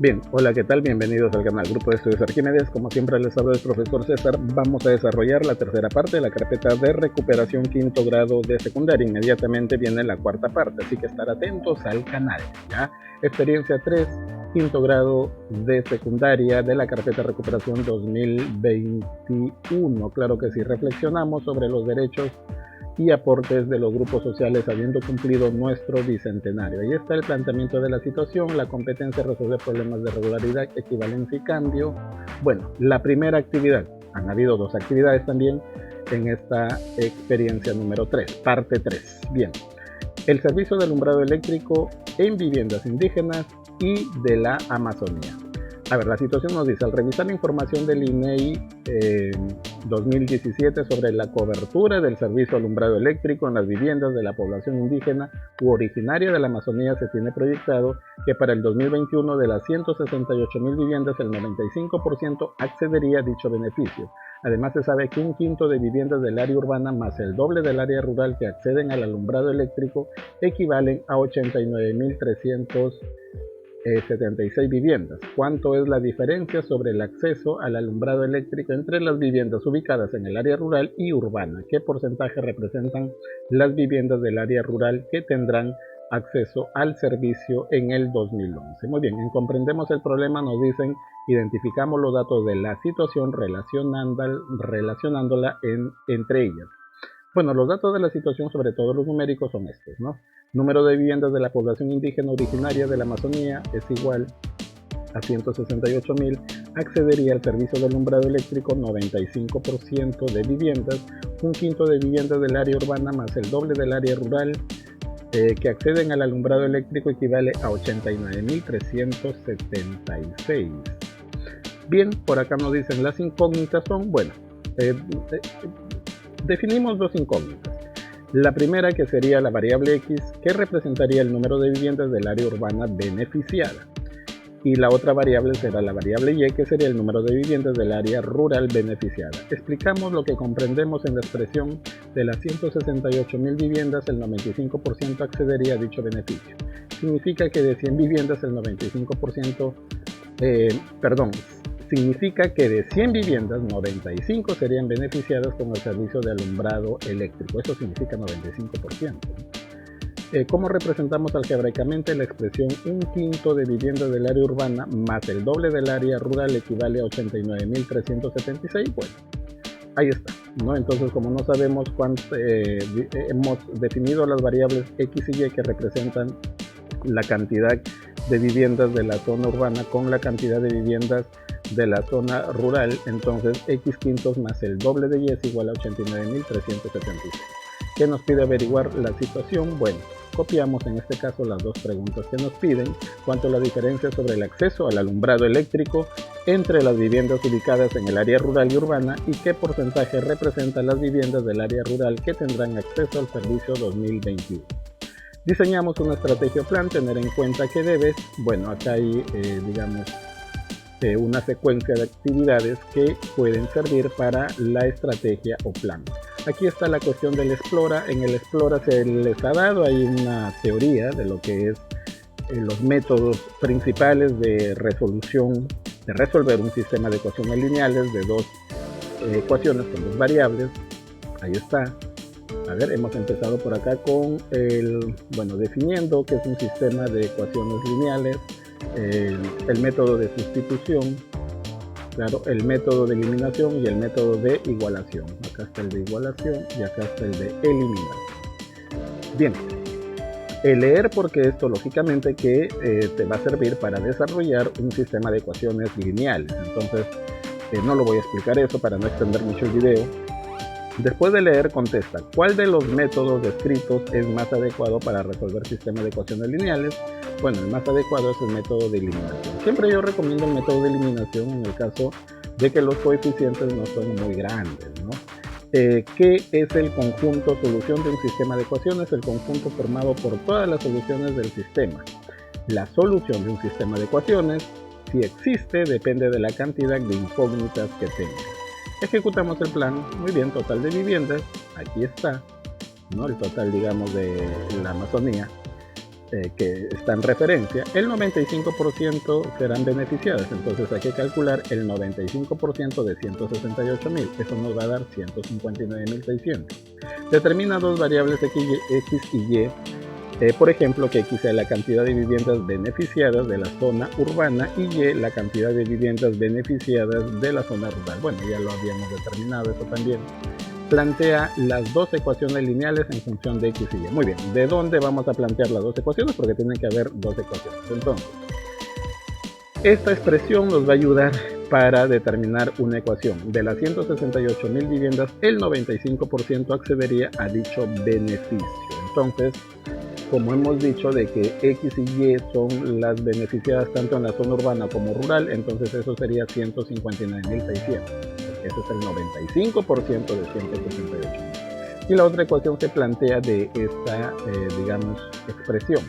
Bien, hola, ¿qué tal? Bienvenidos al canal Grupo de Estudios Arquímedes. Como siempre les habla el profesor César. Vamos a desarrollar la tercera parte de la carpeta de recuperación quinto grado de secundaria. Inmediatamente viene la cuarta parte, así que estar atentos al canal, ¿ya? Experiencia 3, quinto grado de secundaria de la carpeta de recuperación 2021. Claro que sí, reflexionamos sobre los derechos y aportes de los grupos sociales habiendo cumplido nuestro bicentenario. Ahí está el planteamiento de la situación, la competencia de resolver problemas de regularidad, equivalencia y cambio. Bueno, la primera actividad, han habido dos actividades también en esta experiencia número 3, parte 3. Bien, el servicio de alumbrado eléctrico en viviendas indígenas y de la Amazonía. A ver, la situación nos dice, al revisar la información del INEI 2017 sobre la cobertura del servicio de alumbrado eléctrico en las viviendas de la población indígena u originaria de la Amazonía, se tiene proyectado que para el 2021 de las 168,000 viviendas el 95% accedería a dicho beneficio. Además se sabe que un quinto de viviendas del área urbana más el doble del área rural que acceden al alumbrado eléctrico equivalen a 89,376 viviendas. ¿Cuánto es la diferencia sobre el acceso al alumbrado eléctrico entre las viviendas ubicadas en el área rural y urbana? ¿Qué porcentaje representan las viviendas del área rural que tendrán acceso al servicio en el 2011? Muy bien, en comprendemos el problema nos dicen, identificamos los datos de la situación relacionándola entre ellas. Bueno, los datos de la situación, sobre todo los numéricos, son estos, ¿no? Número de viviendas de la población indígena originaria de la Amazonía es igual a 168,000. Accedería al servicio de alumbrado eléctrico 95% de viviendas, un quinto de viviendas del área urbana más el doble del área rural que acceden al alumbrado eléctrico equivale a 89,376. Bien, por acá nos dicen las incógnitas son, bueno, definimos dos incógnitas. La primera, que sería la variable X, que representaría el número de viviendas del área urbana beneficiada. Y la otra variable será la variable Y, que sería el número de viviendas del área rural beneficiada. Explicamos lo que comprendemos en la expresión de las 168,000 viviendas, el 95% accedería a dicho beneficio. Significa que de 100 viviendas el 95%, significa que de 100 viviendas, 95 serían beneficiadas con el servicio de alumbrado eléctrico. Eso significa 95%. ¿Cómo representamos algebraicamente la expresión un quinto de viviendas del área urbana más el doble del área rural equivale a 89,376? Bueno, ahí está, ¿no? Entonces, como no sabemos cuánto, hemos definido las variables X y Y que representan la cantidad de viviendas de la zona urbana con la cantidad de viviendas de la zona rural, entonces X quintos más el doble de Y es igual a 89,376. ¿Qué nos pide averiguar la situación? Bueno, copiamos en este caso las dos preguntas que nos piden. ¿Cuánto es la diferencia sobre el acceso al alumbrado eléctrico entre las viviendas ubicadas en el área rural y urbana? ¿Y qué porcentaje representan las viviendas del área rural que tendrán acceso al servicio 2021? Diseñamos una estrategia o plan, tener en cuenta que debes, bueno, acá hay, una secuencia de actividades que pueden servir para la estrategia o plan. Aquí está la cuestión del Explora. En el Explora se les ha dado ahí una teoría de lo que es los métodos principales de resolución, de resolver un sistema de ecuaciones lineales de dos ecuaciones con dos variables. Ahí está. A ver, hemos empezado por acá con definiendo que es un sistema de ecuaciones lineales, el método de sustitución, claro, el método de eliminación y el método de igualación. Acá está el de igualación y acá está el de eliminación. Bien, leer, porque esto lógicamente que te va a servir para desarrollar un sistema de ecuaciones lineales. Entonces, no lo voy a explicar eso para no extender mucho el video. Después de leer, contesta, ¿cuál de los métodos descritos es más adecuado para resolver sistemas de ecuaciones lineales? Bueno, el más adecuado es el método de eliminación. Siempre yo recomiendo el método de eliminación en el caso de que los coeficientes no son muy grandes, ¿no? ¿Qué es el conjunto solución de un sistema de ecuaciones? El conjunto formado por todas las soluciones del sistema. La solución de un sistema de ecuaciones, si existe, depende de la cantidad de incógnitas que tenga. Ejecutamos el plan. Muy bien, total de viviendas, aquí está, ¿no? El total, digamos, de la Amazonía. que está en referencia, el 95% serán beneficiadas. Entonces hay que calcular el 95% de 168.000. Eso nos va a dar 159.600. Determina dos variables X y Y. Por ejemplo, que X sea la cantidad de viviendas beneficiadas de la zona urbana y Y la cantidad de viviendas beneficiadas de la zona rural. Bueno, ya lo habíamos determinado eso también. Plantea las dos ecuaciones lineales en función de X y Y. Muy bien, ¿de dónde vamos a plantear las dos ecuaciones? Porque tienen que haber dos ecuaciones. Entonces, esta expresión nos va a ayudar para determinar una ecuación. De las 168.000 viviendas, el 95% accedería a dicho beneficio. Entonces, como hemos dicho de que X y Y son las beneficiadas tanto en la zona urbana como rural, entonces eso sería 159.600. Ese es el 95% de 168.000. Y la otra ecuación se plantea de esta, digamos, expresión.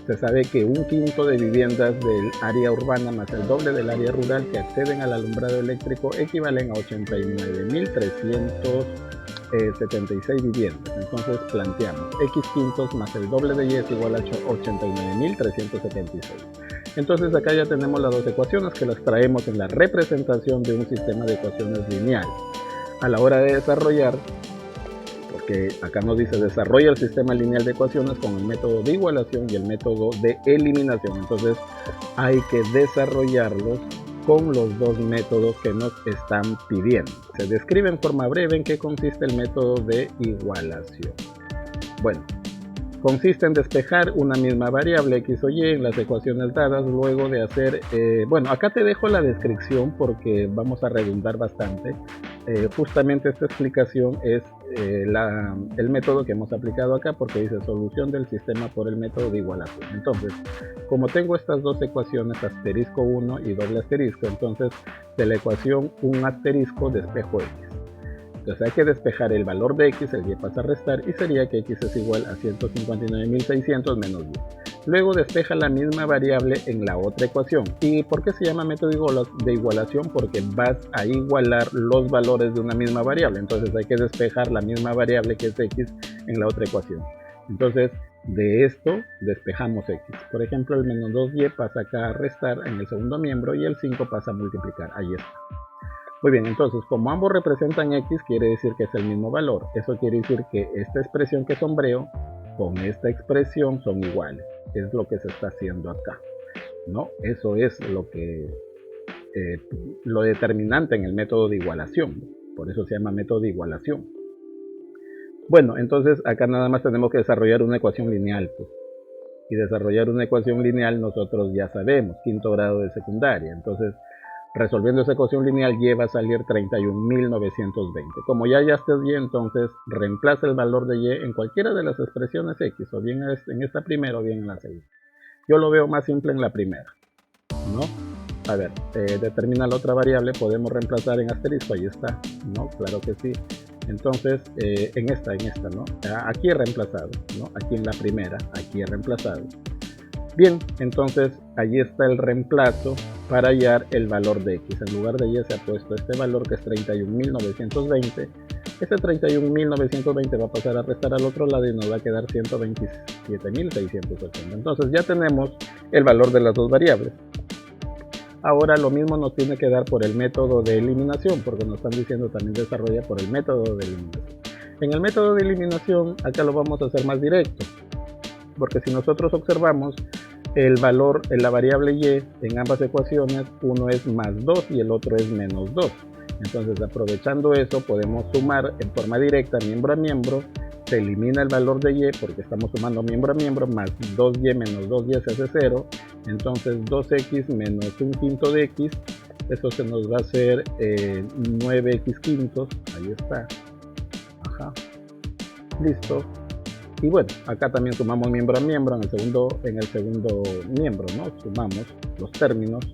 Se sabe que un quinto de viviendas del área urbana más el doble del área rural que acceden al alumbrado eléctrico equivalen a 89.376 viviendas. Entonces planteamos X quintos más el doble de Y es igual a 89.376. Entonces acá ya tenemos las dos ecuaciones que las traemos en la representación de un sistema de ecuaciones lineal. A la hora de desarrollar, porque acá nos dice desarrolla el sistema lineal de ecuaciones con el método de igualación y el método de eliminación. Entonces hay que desarrollarlos con los dos métodos que nos están pidiendo. Se describe en forma breve en qué consiste el método de igualación. Bueno, consiste en despejar una misma variable X o Y en las ecuaciones dadas luego de hacer, bueno, acá te dejo la descripción porque vamos a redundar bastante. Justamente esta explicación es el método que hemos aplicado acá, porque dice solución del sistema por el método de igualación. Entonces, como tengo estas dos ecuaciones, asterisco 1 y doble asterisco, entonces de la ecuación un asterisco despejo X. Entonces hay que despejar el valor de X, el Y pasa a restar y sería que X es igual a 159.600 menos Y. Luego despeja la misma variable en la otra ecuación. ¿Y por qué se llama método de igualación? Porque vas a igualar los valores de una misma variable. Entonces hay que despejar la misma variable que es X en la otra ecuación. Entonces de esto despejamos X. Por ejemplo, el menos 2Y pasa acá a restar en el segundo miembro y el 5 pasa a multiplicar. Ahí está. Muy bien, entonces como ambos representan X, quiere decir que es el mismo valor. Eso quiere decir que esta expresión que sombreo con esta expresión son iguales. Es lo que se está haciendo acá, ¿no? Eso es lo que lo determinante en el método de igualación. Por eso se llama método de igualación. Bueno, entonces acá nada más tenemos que desarrollar una ecuación lineal, pues. Y desarrollar una ecuación lineal nosotros ya sabemos, quinto grado de secundaria. Entonces, resolviendo esa ecuación lineal Y va a salir 31.920. Como ya estés Y, entonces reemplaza el valor de Y en cualquiera de las expresiones X, o bien en esta primera o bien en la segunda. Yo lo veo más simple en la primera, ¿no? A ver, determina la otra variable, podemos reemplazar en asterisco, ahí está, ¿no? Claro que sí. Entonces, en esta, ¿no? Aquí he reemplazado, ¿no? Aquí en la primera, aquí he reemplazado. Bien, entonces allí está el reemplazo para hallar el valor de X. En lugar de Y se ha puesto este valor que es 31.920. Este 31.920 va a pasar a restar al otro lado y nos va a quedar 127.680. Entonces ya tenemos el valor de las dos variables. Ahora lo mismo nos tiene que dar por el método de eliminación, porque nos están diciendo también desarrolla por el método de eliminación. En el método de eliminación acá lo vamos a hacer más directo, porque si nosotros observamos el valor en la variable Y en ambas ecuaciones, uno es más 2 y el otro es menos 2. Entonces aprovechando eso podemos sumar en forma directa miembro a miembro. Se elimina el valor de Y porque estamos sumando miembro a miembro, más 2Y menos 2Y se hace 0. Entonces 2X menos un quinto de X, eso se nos va a hacer 9X quintos. Ahí está. Ajá. Listo. Y bueno, acá también sumamos miembro a miembro en el segundo miembro, ¿no? Sumamos los términos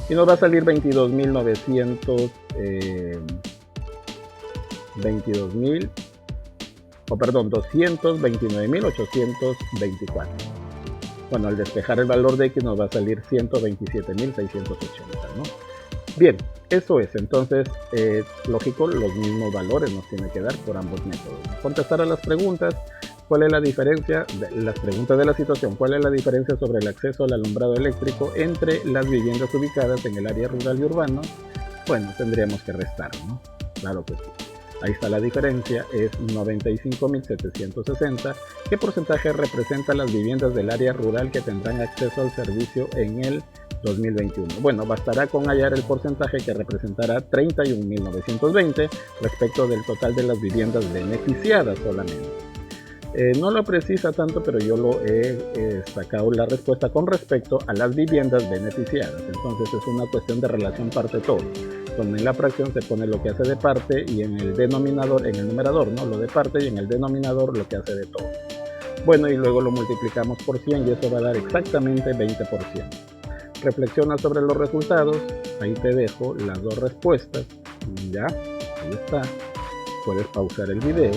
y nos va a salir 229.824. Bueno, al despejar el valor de X nos va a salir 127.680, ¿no? Bien, eso es. Entonces, lógico, los mismos valores nos tiene que dar por ambos métodos. Contestar a las preguntas. ¿Cuál es la diferencia? Las preguntas de la situación. ¿Cuál es la diferencia sobre el acceso al alumbrado eléctrico entre las viviendas ubicadas en el área rural y urbano? Bueno, tendríamos que restar, ¿no? Claro que sí. Ahí está la diferencia, es 95.760. ¿Qué porcentaje representa las viviendas del área rural que tendrán acceso al servicio en el 2021? Bueno, bastará con hallar el porcentaje que representará 31.920 respecto del total de las viviendas beneficiadas solamente. No lo precisa tanto, pero yo lo he sacado la respuesta con respecto a las viviendas beneficiadas. Entonces es una cuestión de relación parte-todo, donde en la fracción se pone lo que hace de parte y en el denominador, en el numerador, ¿no? Lo de parte, y en el denominador lo que hace de todo. Bueno, y luego lo multiplicamos por 100 y eso va a dar exactamente 20%. Reflexiona sobre los resultados. Ahí te dejo las dos respuestas. Ya, ahí está. Puedes pausar el video.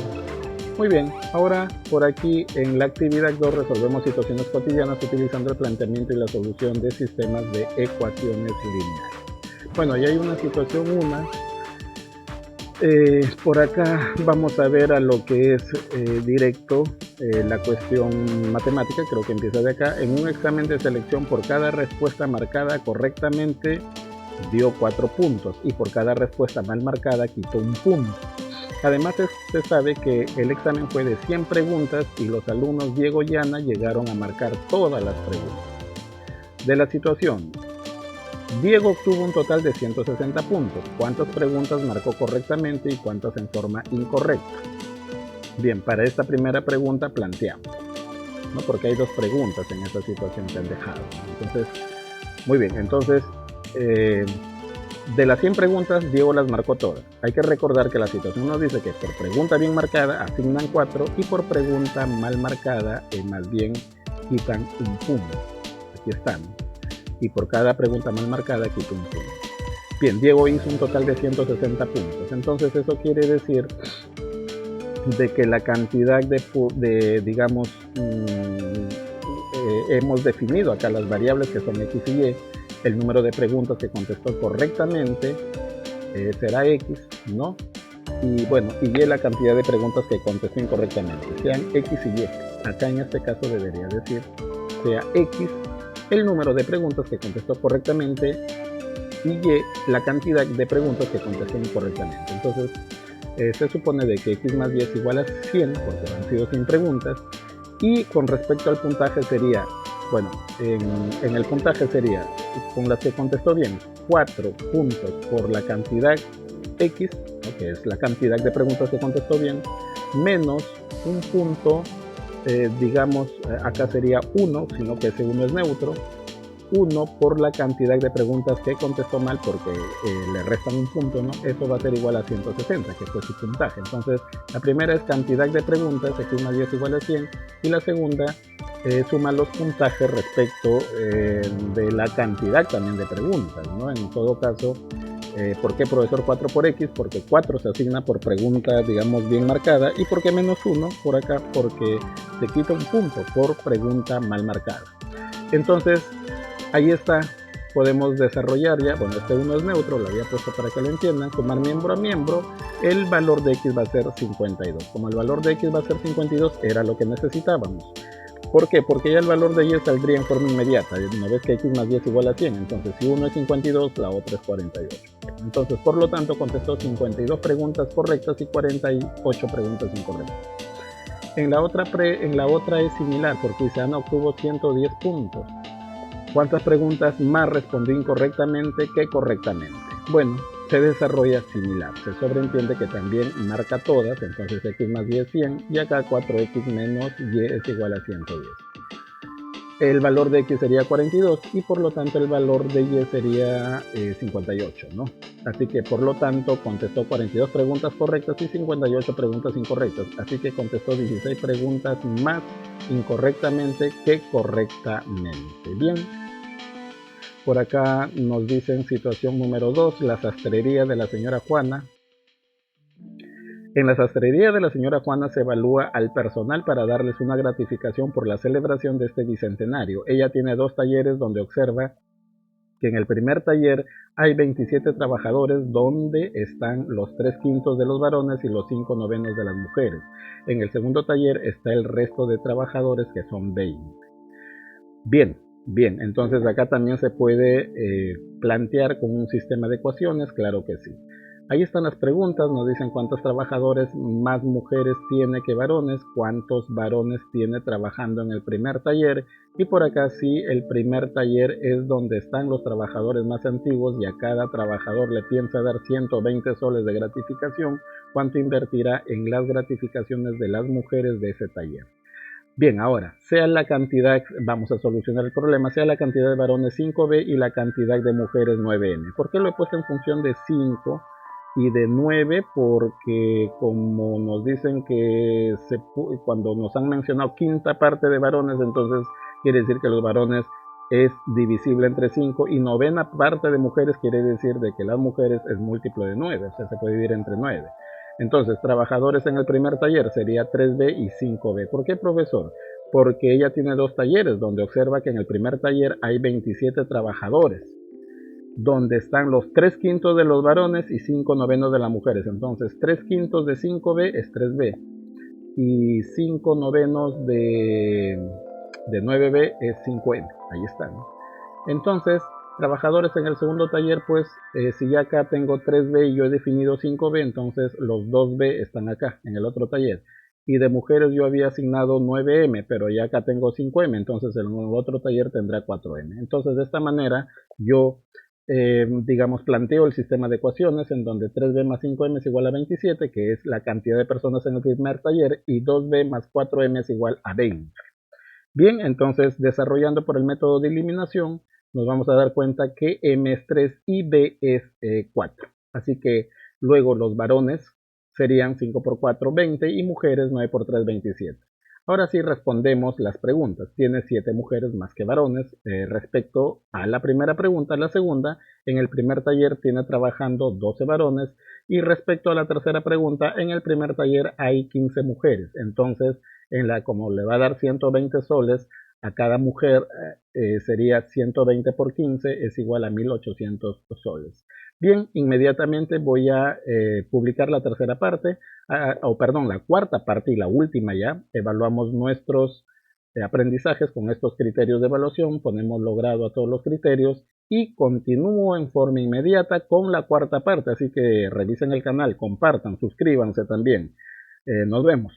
Muy bien, ahora por aquí en la actividad 2 resolvemos situaciones cotidianas utilizando el planteamiento y la solución de sistemas de ecuaciones lineales. Bueno, ya hay una situación 1. Por acá vamos a ver a lo que es directo la cuestión matemática, creo que empieza de acá. En un examen de selección, por cada respuesta marcada correctamente dio 4 puntos y por cada respuesta mal marcada quitó 1 punto. Además se sabe que el examen fue de 100 preguntas y los alumnos Diego y Ana llegaron a marcar todas las preguntas. De la situación, Diego obtuvo un total de 160 puntos. ¿Cuántas preguntas marcó correctamente y cuántas en forma incorrecta? Bien, para esta primera pregunta planteamos, ¿no? Porque hay 2 preguntas en esta situación que han dejado. Entonces, muy bien, entonces de las 100 preguntas, Diego las marcó todas. Hay que recordar que la situación nos dice que por pregunta bien marcada asignan 4 y por pregunta mal marcada más bien quitan 1 punto. Aquí están. Y por cada pregunta mal marcada quita 1 punto. Bien, Diego hizo un total de 160 puntos. Entonces eso quiere decir de que la cantidad de digamos, hemos definido acá las variables que son X y Y. El número de preguntas que contestó correctamente será X, ¿no? Y bueno, y Y la cantidad de preguntas que contestó incorrectamente, sean X y Y. Acá en este caso debería decir, sea X el número de preguntas que contestó correctamente y Y la cantidad de preguntas que contestó incorrectamente. Entonces, se supone de que X más Y es igual a 100, porque han sido 100 preguntas, y con respecto al puntaje sería, bueno, en el puntaje sería, con las que contestó bien, 4 puntos por la cantidad X, ¿no? Que es la cantidad de preguntas que contestó bien, menos 1 punto, digamos, acá sería 1, sino que ese 1 es neutro, 1 por la cantidad de preguntas que contestó mal porque le restan 1 punto, ¿no? Eso va a ser igual a 160, que fue su puntaje. Entonces, la primera es cantidad de preguntas, X más Y es igual a 100, y la segunda suma los puntajes respecto de la cantidad también de preguntas, ¿no? En todo caso, ¿por qué profesor 4 por X? Porque 4 se asigna por pregunta, digamos, bien marcada, y ¿por qué menos 1 por acá? Porque se quita 1 punto por pregunta mal marcada. Entonces, ahí está, podemos desarrollar ya, bueno, este 1 es neutro, lo había puesto para que lo entiendan, sumar miembro a miembro, el valor de X va a ser 52. Como el valor de X va a ser 52, era lo que necesitábamos. ¿Por qué? Porque ya el valor de Y saldría en forma inmediata. ¿No ves que X más Y es igual a 100? Entonces, si uno es 52, la otra es 48. Entonces, por lo tanto, contestó 52 preguntas correctas y 48 preguntas incorrectas. En la otra es similar, porque dice, Ana obtuvo 110 puntos. ¿Cuántas preguntas más respondió incorrectamente que correctamente? Bueno, se desarrolla similar. Se sobreentiende que también marca todas, entonces X más Y es 100 y acá 4X menos Y es igual a 110. El valor de X sería 42 y por lo tanto el valor de Y sería 58, ¿no? Así que por lo tanto contestó 42 preguntas correctas y 58 preguntas incorrectas. Así que contestó 16 preguntas más incorrectamente que correctamente. Bien. Por acá nos dicen situación número 2, la sastrería de la señora Juana. En la sastrería de la señora Juana se evalúa al personal para darles una gratificación por la celebración de este bicentenario. Ella tiene 2 talleres donde observa que en el primer taller hay 27 trabajadores donde están los 3/5 de los varones y los 5/9 de las mujeres. En el segundo taller está el resto de trabajadores, que son 20. Bien, bien, entonces acá también se puede plantear con un sistema de ecuaciones, claro que sí. Ahí están las preguntas, nos dicen cuántos trabajadores más mujeres tiene que varones, cuántos varones tiene trabajando en el primer taller, y por acá sí, el primer taller es donde están los trabajadores más antiguos y a cada trabajador le piensa dar 120 soles de gratificación, cuánto invertirá en las gratificaciones de las mujeres de ese taller. Bien, ahora, sea la cantidad, vamos a solucionar el problema, sea la cantidad de varones 5B y la cantidad de mujeres 9N. ¿Por qué lo he puesto en función de 5 y de 9? Porque como nos dicen que cuando nos han mencionado quinta parte de varones, entonces quiere decir que los varones es divisible entre 5, y novena parte de mujeres quiere decir de que las mujeres es múltiplo de 9, o sea, se puede dividir entre 9. Entonces, trabajadores en el primer taller sería 3B y 5B. ¿Por qué, profesor? Porque ella tiene dos talleres, donde observa que en el primer taller hay 27 trabajadores, donde están los 3/5 de los varones y 5/9 de las mujeres. Entonces, 3/5 de 5B es 3B y 5/9 de 9B es 5M. Ahí están. Entonces, trabajadores en el segundo taller, pues si ya acá tengo 3B y yo he definido 5B, entonces los 2B están acá en el otro taller. Y de mujeres yo había asignado 9M, pero ya acá tengo 5M, entonces en el otro taller tendrá 4M. Entonces, de esta manera yo, digamos, planteo el sistema de ecuaciones en donde 3B más 5M es igual a 27, que es la cantidad de personas en el primer taller, y 2B más 4M es igual a 20. Bien, entonces desarrollando por el método de eliminación, nos vamos a dar cuenta que M es 3 y B es 4. Así que luego los varones serían 5 por 4, 20, y mujeres 9 por 3, 27. Ahora sí respondemos las preguntas. Tiene 7 mujeres más que varones. Respecto a la primera pregunta, la segunda, en el primer taller tiene trabajando 12 varones, y respecto a la tercera pregunta, en el primer taller hay 15 mujeres. Entonces, como le va a dar 120 soles a cada mujer, sería 120 por 15 es igual a 1800 soles. Bien, inmediatamente voy a publicar la tercera parte, la cuarta parte y la última ya. Evaluamos nuestros aprendizajes con estos criterios de evaluación, ponemos logrado a todos los criterios y continúo en forma inmediata con la cuarta parte. Así que revisen el canal, compartan, suscríbanse también. Nos vemos.